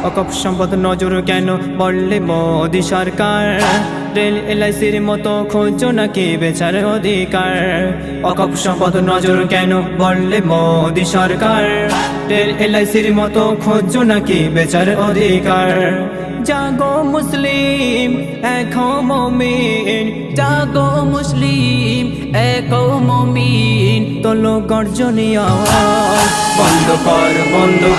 অকপ সম্পদ নজর কেন বললে মোদি সরকার রেল এলআইসির মতো খুঁজো নাকি বেচার অধিকার অকপ সম্পদ নজর কেন বললে মোদি সরকার রেল এলআইসির মতো খুঁজো নাকি বেচার অধিকার জাগো মুসলিম এখো মুমিন জাগো মুসলিম একো মুমিন তোলো গর্জনী আওয়াজ বন্ধ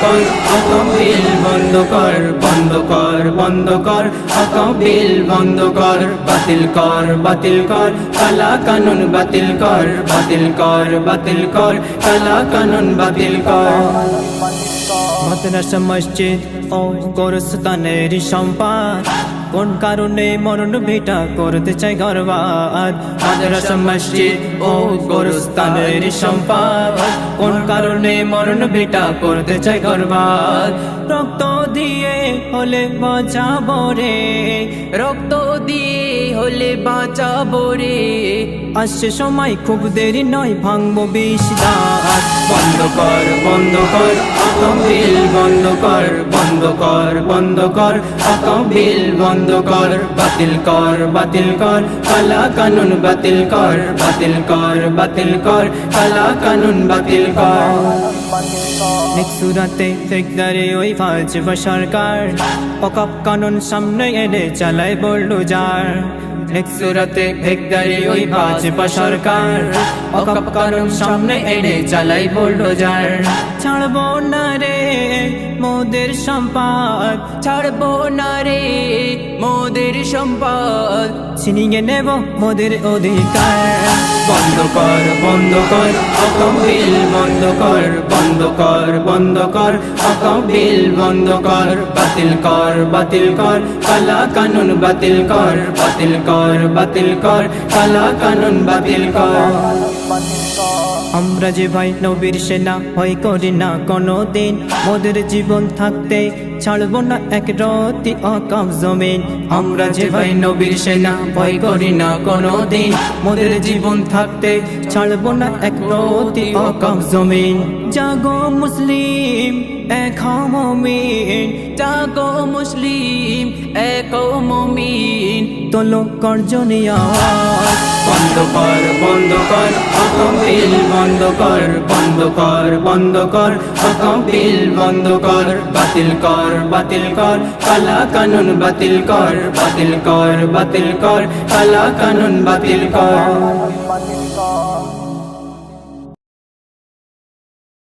কর অকবিল বন্ধ কর বন্ধ কর বন্ধ কর অকবিল বন্ধ কর বাতিল কর কালা কানুন বাতিল কর কালা কানুন বাতিল কর মাদ্রাসা মসজিদ ও গোরস্তানের সম্পাদ কোন কারণে মরণ ভিটা করতে চাই গর্বাদ মাদ্রাসা মসজিদ ও গোরস্তানের সম্পাদ কোন কারণে মরণ ভিটা করতে চাই গর্বাদ রক্ত দিয়ে হলে বাঁচাবো রে রক্ত দিয়ে হলে বাঁচাবো রে আসছে সময় খুব দেরি নয় ভাঙবো বিষ দাঁত বন্ধ কর অকবিল বন্ধ কর অকবিল বন্ধ কর বাতিল কর কালা কানুন বাতিল কর কালা কানুন বাতিল কর সুরাতে ফেকদারে ওই ভাজপা সরকার অকপ কানুন সামনে এনে চালায় বুলডোজার সুরাতে ফেকদারে ওই ভাজপা সরকার অকপ কানুন সামনে এনে চালাই বুলডোজার ছাড়বো না রে মোদের সম্পদ ছাড়বো না রে মোদের সম্পদ ছিনিয়ে নেব মোদের অধিকার বন্ধ কর অকবিল বন্ধ কর অকবিল বন্ধ কর বাতিল কর কালা কানুন বাতিল কর কালা কানুন বাতিল কর আমরা যে ভাই নবীর সেনা ভয় করি না কোনো দিন মোদের জীবন থাকতে ছাড়বো না এক রতি অকাম জমিন আমরা যে ভাই নবীর সেনা ভয় করি না কোনো দিন মোদের জীবন থাকতে ছাড়বো না এক রতি অকাম জমিন জাগো মুসলিম একো মুমিন জাগো মুসলিম একো মুমিন তোলো গর্জনী আওয়াজ বন্ধ কর অকবিল বন্ধ কর অকবিল বন্ধ কর বাতিল কর কালা কানুন বাতিল কর কালা কানুন বাতিল কর